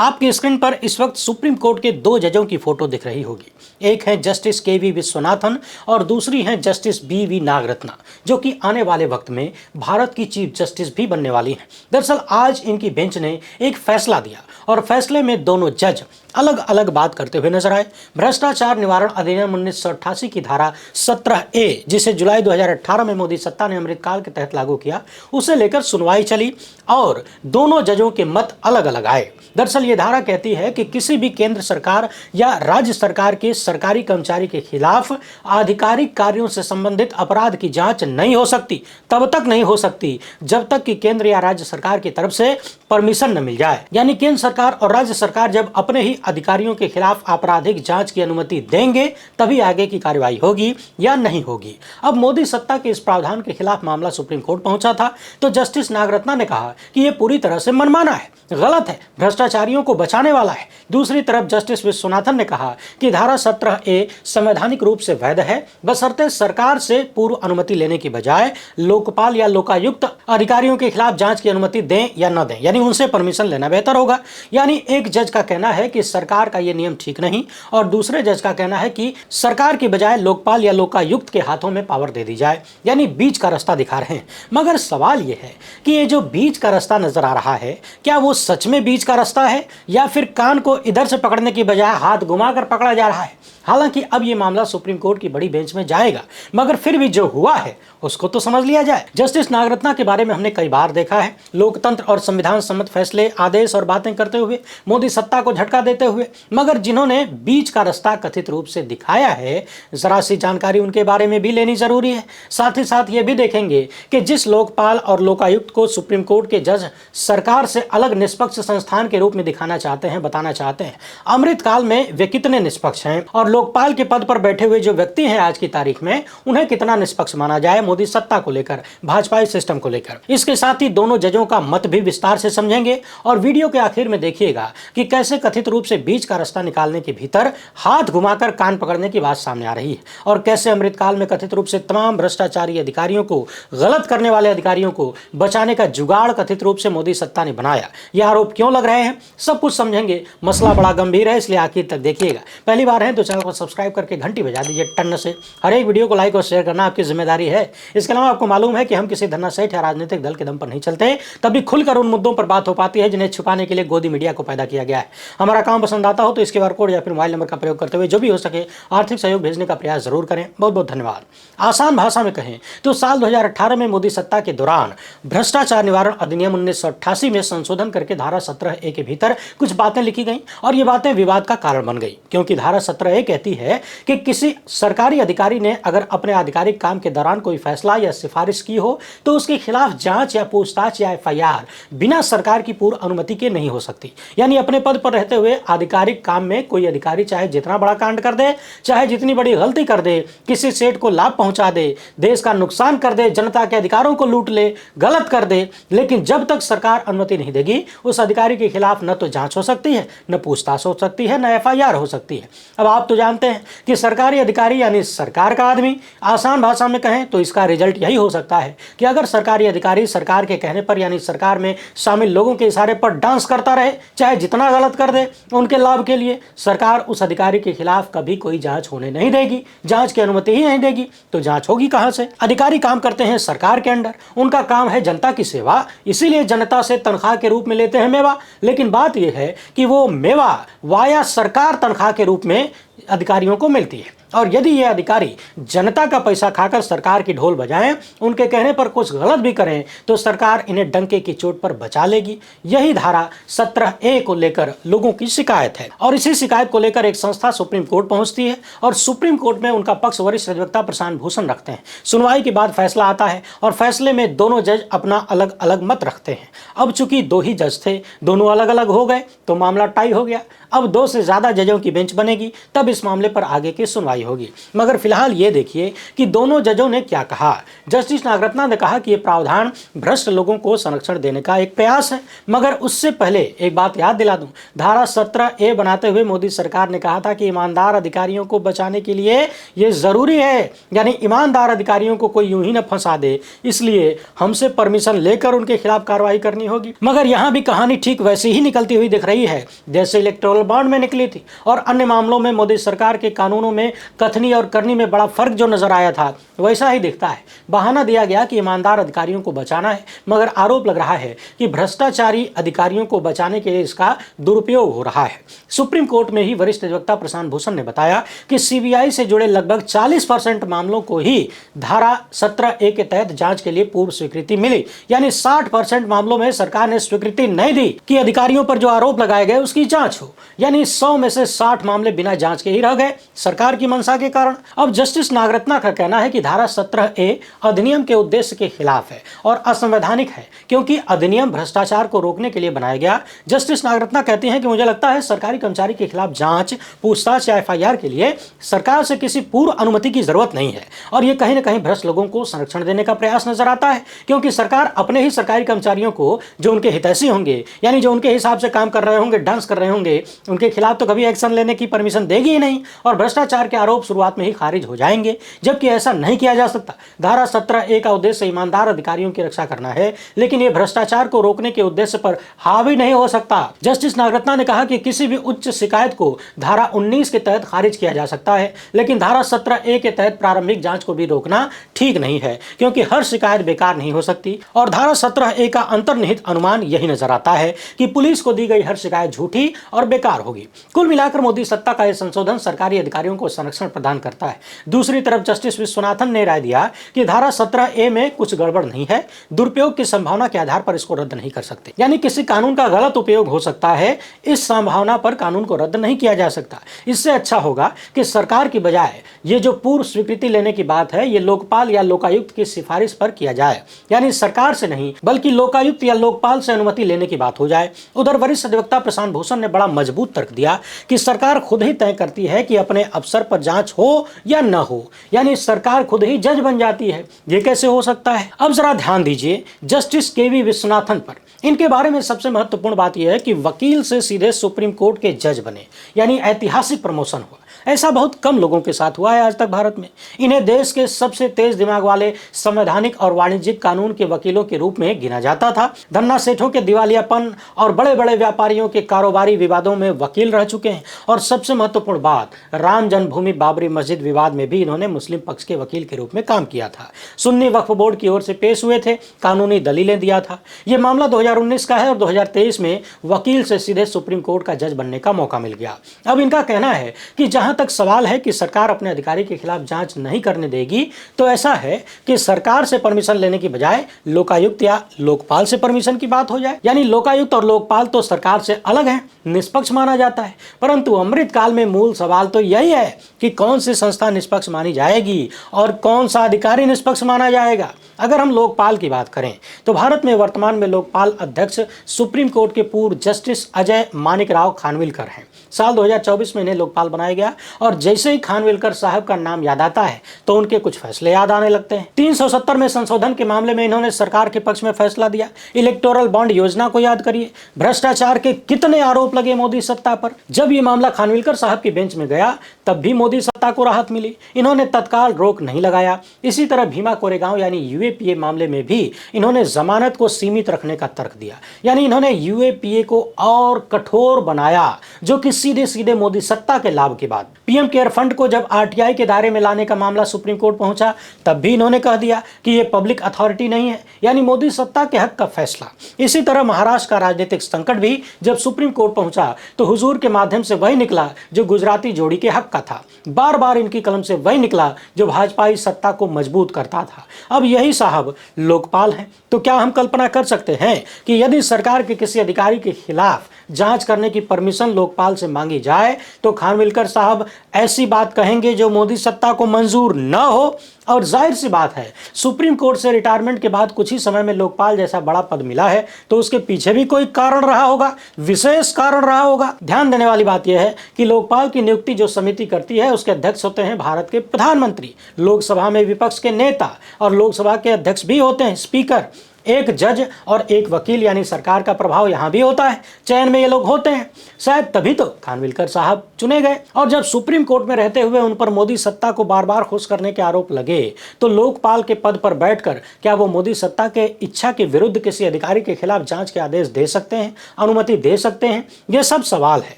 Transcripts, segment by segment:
आपकी स्क्रीन पर इस वक्त सुप्रीम कोर्ट के दो जजों की फोटो दिख रही होगी। एक है जस्टिस के.वी. विश्वनाथन और दूसरी है जस्टिस बी.वी. नागरत्ना, जो कि आने वाले वक्त में भारत की चीफ जस्टिस भी बनने वाली हैं। दरअसल आज इनकी बेंच ने एक फैसला दिया और फैसले में दोनों जज अलग अलग बात करते हुए नजर आए। भ्रष्टाचार निवारण अधिनियम 1988 की धारा 17A, जिसे जुलाई 2018 में मोदी सत्ता ने अमृतकाल के तहत लागू किया, उसे लेकर सुनवाई चली और दोनों जजों के मत अलग अलग आए। दरअसल ये धारा कहती है कि किसी भी केंद्र सरकार या राज्य सरकार के सरकारी कर्मचारी के खिलाफ आधिकारिक कार्यों से संबंधित अपराध की जांच नहीं हो सकती, तब तक नहीं हो सकती जब तक कि केंद्र या राज्य सरकार की तरफ से परमिशन न मिल जाए। यानी केंद्र सरकार और राज्य सरकार जब अपने ही अधिकारियों के खिलाफ आपराधिक जांच की अनुमति देंगे तभी आगे की कार्रवाई होगी या नहीं होगी। अब मोदी सत्ता के इस प्रावधान के खिलाफ मामला सुप्रीम कोर्ट पहुंचा था, तो जस्टिस नागरत्ना ने कहा कि यह पूरी तरह से मनमाना है, गलत है, भ्रष्टाचारियों को बचाने वाला है। दूसरी तरफ जस्टिस विश्वनाथन ने कहा कि धारा 17A संवैधानिक रूप से वैध है, बशर्ते सरकार से पूर्व अनुमति लेने की बजाय लोकपाल या लोकायुक्त अधिकारियों के खिलाफ जांच की अनुमति दें या न दें, यानी उनसे परमिशन लेना बेहतर होगा। यानी एक जज का कहना है कि सरकार का यह नियम ठीक नहीं और दूसरे जज का कहना है कि सरकार की बजाय लोकपाल या लोकायुक्त के हाथों में पावर दे दी जाए, यानी बीच का रास्ता दिखा रहे हैं। मगर सवाल यह है कि ये जो बीच का रास्ता नजर आ रहा है, क्या वो सच में बीच का रास्ता है या फिर कान को इधर से पकड़ने की बजाय हाथ घुमाकर पकड़ा जा रहा है? हालांकि अब ये मामला सुप्रीम कोर्ट की बड़ी बेंच में जाएगा, मगर फिर भी जो हुआ है उसको तो समझ लिया जाए। जस्टिस नागरत्ना के बारे में हमने कई बार देखा है, लोकतंत्र और संविधान सम्मत फैसले, आदेश और बातें करते हुए, मोदी सत्ता को झटका देते हुए, मगर जिन्होंने बीच का रास्ता कथित रूप से दिखाया है, जरा सी जानकारी उनके बारे में भी लेनी जरूरी है। साथ ही साथ ये भी देखेंगे कि जिस लोकपाल और लोकायुक्त को सुप्रीम कोर्ट के जज सरकार से अलग निष्पक्ष संस्थान के रूप में दिखाना चाहते हैं, बताना चाहते हैं, अमृतकाल में वे कितने निष्पक्ष हैं और लोकपाल के पद पर बैठे हुए जो व्यक्ति हैं आज की तारीख में, उन्हें कितना निष्पक्ष माना जाए मोदी सत्ता को लेकर, भाजपाई सिस्टम को लेकर। इसके साथ ही दोनों जजों का मत भी विस्तार से समझेंगे और वीडियो के आखिर में देखिएगा कि कैसे कथित रूप से बीच का रास्ता निकालने के भीतर हाथ घुमाकर कान पकड़ने की बात सामने आ रही है और कैसे अमृतकाल में कथित रूप से तमाम भ्रष्टाचारी अधिकारियों को, गलत करने वाले अधिकारियों को बचाने का जुगाड़ कथित रूप से मोदी सत्ता ने बनाया। यह आरोप क्यों लग रहे हैं, सब कुछ समझेंगे। मसला बड़ा गंभीर है, इसलिए आखिर तक देखिएगा। पहली बार है तो चैनल को सब्सक्राइब करके घंटी बजा दीजिए टन से। हर एक वीडियो को लाइक और शेयर करना आपकी जिम्मेदारी है। इसके अलावा आपको मालूम है कि हम किसी धन्नासेठ या राजनीतिक दल के दम पर नहीं चलते, तभी खुलकर उन मुद्दों पर बात हो पाती है जिन्हें छुपाने के लिए गोदी मीडिया को पैदा किया गया है। हमारा काम पसंद आता हो तो इसके QR कोड या फिर मोबाइल नंबर का प्रयोग करते हुए जो भी हो सके आर्थिक सहयोग भेजने का प्रयास जरूर करें। बहुत बहुत धन्यवाद। आसान भाषा में कहें तो साल 2018 में मोदी सत्ता के दौरान भ्रष्टाचार निवारण अधिनियम 1988 में संशोधन करके धारा 17A के भीतर कुछ बातें लिखी गई और ये बातें विवाद का कारण बन गई, क्योंकि धारा 17A कहती है कि किसी सरकारी अधिकारी ने अगर अपने आधिकारिक काम के दौरान कोई फैसला या सिफारिश की हो तो उसके खिलाफ जांच या पूछताछ या FIR बिना सरकार की पूर्व अनुमति के नहीं हो सकती। यानी अपने पद पर रहते हुए आधिकारिक काम में कोई अधिकारी चाहे जितना बड़ा कांड कर दे, चाहे जितनी बड़ी गलती कर दे, किसी सेठ को लाभ पहुंचा दे, देश का नुकसान कर दे, जनता के अधिकारों को लूट ले, गलत कर दे, लेकिन जब तक सरकार अनुमति नहीं देगी उस अधिकारी के खिलाफ न तो जांच हो सकती है, न पूछताछ हो सकती है, न FIR हो सकती है। अब आप तो जानते हैं कि सरकारी अधिकारी यानी सरकार का आदमी, आसान भाषा में कहें तो इसका रिजल्ट यही हो सकता है कि अगर सरकारी अधिकारी सरकार के कहने पर यानी सरकार में शामिल लोगों के इशारे पर डांस करता रहे, चाहे जितना गलत कर दे उनके लाभ के लिए, सरकार उस अधिकारी के खिलाफ कभी कोई जांच होने नहीं देगी, जांच की अनुमति ही नहीं देगी, तो जांच होगी कहां से? अधिकारी काम करते हैं सरकार के अंडर, उनका काम है जनता की सेवा, इसीलिए जनता से तनख्वाह के रूप में लेते हैं मेवा। लेकिन बात यह है कि वो मेवा वाया सरकार तनख्वाह के रूप में अधिकारियों को मिलती है और यदि ये अधिकारी जनता का पैसा खाकर सरकार की ढोल बजाएं, उनके कहने पर कुछ गलत भी करें, तो सरकार इन्हें डंके की चोट पर बचा लेगी। यही धारा 17A को लेकर लोगों की शिकायत है और इसी शिकायत को लेकर एक संस्था सुप्रीम कोर्ट पहुंचती है और सुप्रीम कोर्ट में उनका पक्ष वरिष्ठ अधिवक्ता प्रशांत भूषण रखते हैं। सुनवाई के बाद फैसला आता है और फैसले में दोनों जज अपना अलग अलग मत रखते हैं। अब चूंकि दो ही जज थे, दोनों अलग अलग हो गए तो मामला टाई हो गया। अब 2 से ज्यादा जजों की बेंच बनेगी, तब इस मामले पर आगे की सुनवाई सुनवाई होगी। मगर फिलहाल ये देखिए कि दोनों जजों ने क्या कहा। जस्टिस नागरत्ना ने कहा कि ये प्रावधान भ्रष्ट लोगों को संरक्षण देने का एक प्रयास है। मगर उससे पहले एक बात याद दिला दूं, धारा 17A बनाते हुए मोदी सरकार ने कहा था कि ईमानदार अधिकारियों को बचाने के लिए ये जरूरी है, यानी ईमानदार अधिकारियों को कोई यूं ही न फंसा दे, इसलिए हमसे परमिशन लेकर उनके खिलाफ कार्रवाई करनी होगी। मगर यहां भी कहानी ठीक वैसी ही निकलती हुई दिख रही है जैसे इलेक्टोरल बॉन्ड में निकली थी और अन्य मामलों में मोदी सरकार के कानूनों में कथनी और करनी में बड़ा फर्क जो नजर आया था वैसा ही दिखता है। बहाना दिया गया कि ईमानदार अधिकारियों को बचाना है, मगर आरोप लग रहा है कि भ्रष्टाचारी अधिकारियों को बचाने के लिए इसका दुरुपयोग हो रहा है। सुप्रीम कोर्ट में ही वरिष्ठ अधिवक्ता प्रशांत भूषण ने बताया कि सीबीआई से जुड़े लगभग 40% मामलों को ही धारा 17A के तहत जांच के लिए पूर्व स्वीकृति मिली, यानी 60% मामलों में सरकार ने स्वीकृति नहीं दी कि अधिकारियों पर जो आरोप लगाए गए उसकी जांच हो, यानी 100 में से 60 मामले बिना जांच के ही रह गए सरकार की मंशा के कारण। अब जस्टिस नागरत्ना का कहना है कि धारा 17A अधिनियम के उद्देश्य के खिलाफ है और असंवैधानिक है, क्योंकि अधिनियम भ्रष्टाचार को रोकने के लिए बनाया गया। जस्टिस नागरत्ना कहते हैं कि मुझे लगता है सरकारी कर्मचारी के खिलाफ जांच, पूछताछ या FIR के लिए सरकार से किसी पूर्व अनुमति की जरूरत नहीं है और ये कहीं न कहीं भ्रष्ट लोगों को संरक्षण देने का प्रयास नजर आता है, क्योंकि सरकार अपने ही सरकारी कर्मचारियों को जो उनके हितैषी होंगे, यानी जो उनके हिसाब से काम कर रहे होंगे, डांस कर रहे होंगे, उनके खिलाफ तो कभी एक्शन लेने की परमिशन देगी ही नहीं और भ्रष्टाचार के आरोप शुरुआत में ही खारिज हो जाएंगे, जबकि ऐसा नहीं किया जा सकता। धारा 17A का उद्देश्य ईमानदार अधिकारियों की रक्षा करना है, लेकिन यह भ्रष्टाचार को रोकने के उद्देश्य पर हावी नहीं हो सकता। जस्टिस नागरत्ना ने कहा कि किसी भी उच्च शिकायत को धारा 19 के तहत खारिज किया जा सकता है, लेकिन धारा 17A के तहत प्रारंभिक जांच को भी रोकना ठीक नहीं है, क्योंकि हर शिकायत बेकार नहीं हो सकती। और धारा 17A का अंतर्निहित अनुमान यही नजर आता है कि पुलिस को दी गई हर शिकायत झूठी और बेकार होगी। कुल मिलाकर मोदी सत्ता का यह संशोधन सरकारी अधिकारियों को संरक्षण प्रदान करता है। दूसरी तरफ जस्टिस विश्वनाथन ने राय दिया कि धारा 17A में कुछ गड़बड़ नहीं है, दुरुपयोग की संभावना के आधार पर इसको रद्द नहीं कर सकते, यानी किसी कानून का गलत उपयोग हो सकता है, इस संभावना पर कानून को रद्द नहीं किया जा सकता। इससे अच्छा होगा कि सरकार की बजाय ये जो पूर्व स्वीकृति लेने की बात है, ये लोकपाल या लोकायुक्त की सिफारिश पर किया जाए, यानी सरकार से नहीं बल्कि लोकायुक्त या लोकपाल से अनुमति लेने की बात हो जाए। उधर वरिष्ठ अधिवक्ता प्रशांत भूषण ने बड़ा मजबूत तर्क दिया कि सरकार खुद ही तय करती है कि अपने अफसर पर जांच हो या न हो, यानी सरकार खुद ही जज बन जाती है। ये कैसे हो सकता है? अब जरा ध्यान दीजिए जस्टिस KV विश्वनाथन पर। इनके बारे में सबसे महत्वपूर्ण बात यह है कि वकील से सीधे सुप्रीम कोर्ट के जज बने, यानी ऐतिहासिक प्रमोशन हुआ। ऐसा बहुत कम लोगों के साथ हुआ है आज तक भारत में। इन्हें देश के सबसे तेज दिमाग वाले संवैधानिक और वाणिज्यिक कानून के वकीलों के रूप में गिना जाता था। धन्ना सेठों के दिवालियापन और बड़े बड़े व्यापारियों के कारोबारी विवादों में वकील रह चुके हैं। और सबसे महत्वपूर्ण बात, राम जन्मभूमि बाबरी मस्जिद विवाद में भी इन्होंने मुस्लिम पक्ष के वकील के रूप में काम किया था। सुन्नी वक्फ बोर्ड की ओर से पेश हुए थे, कानूनी दलीलें दिया था। यह मामला 2019 का है और 2023 में वकील से सीधे सुप्रीम कोर्ट का जज बनने का मौका मिल गया। अब इनका कहना है कि जहां तक सवाल है कि सरकार अपने अधिकारी के खिलाफ जांच नहीं करने देगी, तो ऐसा है कि सरकार से परमिशन लेने की बजाय लोकायुक्त या लोकपाल से परमिशन की बात हो जाए। यानी लोकायुक्त और लोकपाल तो सरकार से अलग है, निष्पक्ष माना जाता है, परंतु अमृतकाल में मूल सवाल तो यही है कि कौन सी संस्था निष्पक्ष मानी जाएगी और कौन सा अधिकारी निष्पक्ष माना जाएगा। अगर हम लोकपाल की बात करें तो भारत में वर्तमान में लोकपाल अध्यक्ष सुप्रीम कोर्ट के पूर्व जस्टिस अजय मानिकराव खानविलकर हैं। साल 2024 में इन्हें लोकपाल बनाया गया और जैसे ही खानविलकर साहब का नाम याद आता है तो उनके कुछ फैसले याद आने लगते हैं। 370 में संशोधन के मामले में इन्होंने सरकार के पक्ष में फैसला दिया। इलेक्टोरल बॉन्ड योजना को याद करिए। भ्रष्टाचार के कितने आरोप लगे मोदी सत्ता पर। जब ये मामला खानविलकर साहब की बेंच में गया तब भी मोदी सत्ता को राहत मिली, इन्होंने तत्काल रोक नहीं लगाया। इसी तरह भीमा कोरेगांव यानी यूएपीए मामले में भी इन्होंने जमानत को सीमित रखने का तर्क दिया, यानी इन्होंने यूएपीए को और कठोर बनाया, जो कि सीधे सीधे मोदी सत्ता के लाभ के बाद पीएम केयर फंड को जब आरटीआई के दायरे में लाने का मामला सुप्रीम कोर्ट पहुंचा तब भी इन्होंने कह दिया कि यह पब्लिक अथॉरिटी नहीं है, यानी मोदी सत्ता के हक का फैसला। इसी तरह महाराष्ट्र का राजनीतिक संकट भी जब सुप्रीम कोर्ट पहुंचा तो हुजूर के माध्यम से वही निकला जो गुजराती जोड़ी के हक का था। बार बार इनकी कलम से वही निकला जो भाजपाई सत्ता को मजबूत करता था। अब यही साहब लोकपाल हैं। तो क्या हम कल्पना कर सकते हैं कि यदि सरकार के किसी अधिकारी के खिलाफ जांच करने की परमिशन लोकपाल से मांगी जाए तो खानविलकर साहब ऐसी बात कहेंगे जो मोदी सत्ता को मंजूर न हो और जाहिर सी बात है, सुप्रीम कोर्ट से रिटायरमेंट के बाद कुछ ही समय में लोकपाल जैसा बड़ा पद मिला है तो उसके पीछे भी कोई कारण रहा होगा, विशेष कारण रहा होगा। ध्यान देने वाली बात यह है कि लोकपाल की नियुक्ति जो समिति करती है उसके अध्यक्ष होते हैं भारत के प्रधानमंत्री, लोकसभा में विपक्ष के नेता और लोकसभा के अध्यक्ष भी होते हैं स्पीकर, एक जज और एक वकील, यानी सरकार का प्रभाव यहां भी होता है। चयन में ये लोग होते हैं, शायद तभी तो खानविलकर साहब चुने गए। और जब सुप्रीम कोर्ट में रहते हुए उन पर मोदी सत्ता को बार बार खुश करने के आरोप लगे तो लोकपाल के पद पर बैठकर क्या वो मोदी सत्ता के इच्छा के विरुद्ध किसी अधिकारी के खिलाफ जांच के आदेश दे सकते हैं, अनुमति दे सकते हैं? ये सब सवाल है।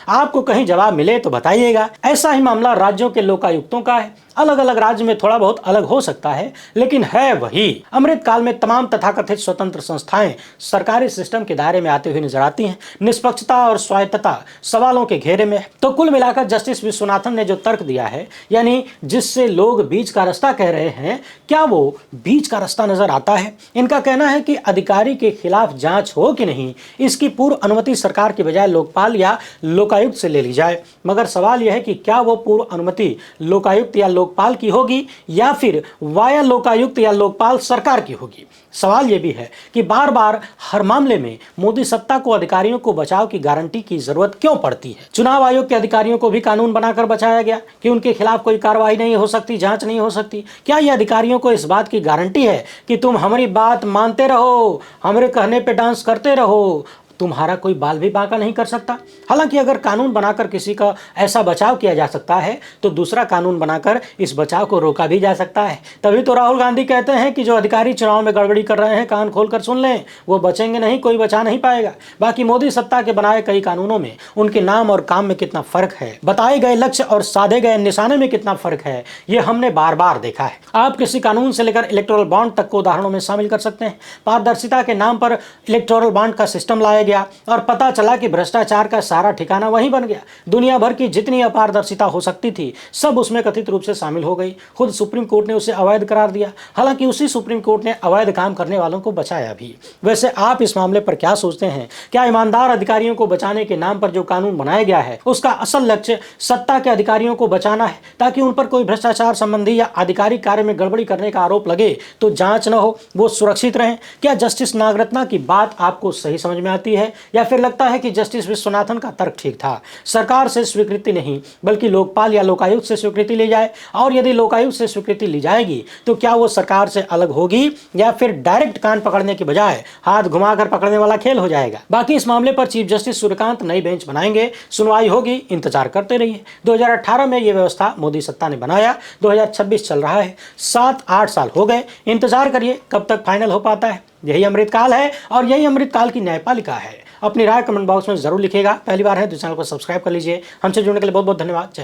आपको कहीं जवाब मिले तो बताइएगा। ऐसा ही मामला राज्यों के लोकायुक्तों का है। अलग अलग राज्य में थोड़ा बहुत अलग हो सकता है, लेकिन है वही। अमृतकाल में तमाम तथाकथित स्वतंत्र संस्थाएं सरकारी सिस्टम के दायरे में आते हुए नजर आती हैं। निष्पक्षता और स्वायत्तता सवालों के घेरे में है। तो कुल मिलाकर जस्टिस विश्वनाथन ने जो तर्क दिया है, यानी जिससे लोग बीच का रास्ता कह रहे हैं, क्या वो बीच का रास्ता नजर आता है? इनका कहना है कि अधिकारी के खिलाफ जांच हो कि नहीं, इसकी पूर्व अनुमति सरकार की बजाय लोकपाल या लोकायुक्त से ले ली जाए। मगर सवाल यह है कि क्या वो पूर्व अनुमति लोकायुक्त या लोकपाल की होगी या फिर वाया लोकायुक्त या लोकपाल सरकार की होगी? सवाल यह भी है कि बार बार हर मामले में मोदी सत्ता को अधिकारियों को बचाव की गारंटी की जरूरत क्यों पड़ती है? चुनाव आयोग के अधिकारियों को भी कानून बनाकर बचाया गया कि उनके खिलाफ कोई कार्रवाई नहीं हो सकती, जांच नहीं हो सकती। क्या यह अधिकारियों को इस बात की गारंटी है कि तुम हमारी बात मानते रहो, हमारे कहने पे डांस करते रहो, तुम्हारा कोई बाल भी बांका नहीं कर सकता? हालांकि अगर कानून बनाकर किसी का ऐसा बचाव किया जा सकता है तो दूसरा कानून बनाकर इस बचाव को रोका भी जा सकता है। तभी तो राहुल गांधी कहते हैं कि जो अधिकारी चुनाव में गड़बड़ी कर रहे हैं कान खोलकर सुन लें, वो बचेंगे नहीं, कोई बचा नहीं पाएगा। बाकी मोदी सत्ता के बनाए कई कानूनों में उनके नाम और काम में कितना फर्क है, बताए गए लक्ष्य और साधे गए निशाने में कितना फर्क है, ये हमने बार बार देखा है। आप किसी कानून से लेकर इलेक्टोरल बॉन्ड तक को उदाहरणों में शामिल कर सकते हैं। पारदर्शिता के नाम पर इलेक्टोरल बॉन्ड का सिस्टम लाया गया और पता चला कि भ्रष्टाचार का सारा ठिकाना वहीं बन गया। दुनिया भर की जितनी अपारदर्शिता हो सकती थी सब उसमें कथित रूप से शामिल हो गई। खुद सुप्रीम कोर्ट ने उसे अवैध करार दिया। हालांकि उसी सुप्रीम कोर्ट ने अवैध काम करने वालों को बचाया भी। वैसे आप इस मामले पर क्या सोचते हैं? क्या ईमानदार अधिकारियों को बचाने के नाम पर जो कानून बनाया गया है उसका असल लक्ष्य सत्ता के अधिकारियों को बचाना है ताकि उन पर कोई भ्रष्टाचार संबंधी या आधिकारिक कार्य में गड़बड़ी करने का आरोप लगे तो जांच न हो, वो सुरक्षित रहें? क्या जस्टिस नागरत्ना की बात आपको सही समझ में आती है या फिर लगता है कि जस्टिस विश्वनाथन का तर्क ठीक था? सरकार से स्वीकृति नहीं बल्कि लोकपाल या लोकायुक्त से स्वीकृति ली जाए, और यदि लोकायुक्त से स्वीकृति ली जाएगी तो क्या वो सरकार से अलग होगी या फिर डायरेक्ट कान पकड़ने की बजाय हाथ घुमाकर पकड़ने वाला खेल हो जाएगा? बाकी इस मामले पर चीफ जस्टिस सूर्यकांत नई बेंच बनाएंगे, सुनवाई होगी, इंतजार करते रहिए। 2018 में यह व्यवस्था मोदी सत्ता ने बनाया, 2026 चल रहा है, 7-8 साल हो गए। इंतजार करिए कब तक फाइनल हो पाता है। यही अमृतकाल है और यही अमृतकाल की न्यायपालिका है। अपनी राय कमेंट बॉक्स में जरूर लिखिएगा। पहली बार है तो चैनल को सब्सक्राइब कर लीजिए। हमसे जुड़ने के लिए बहुत बहुत धन्यवाद। जय हिंद।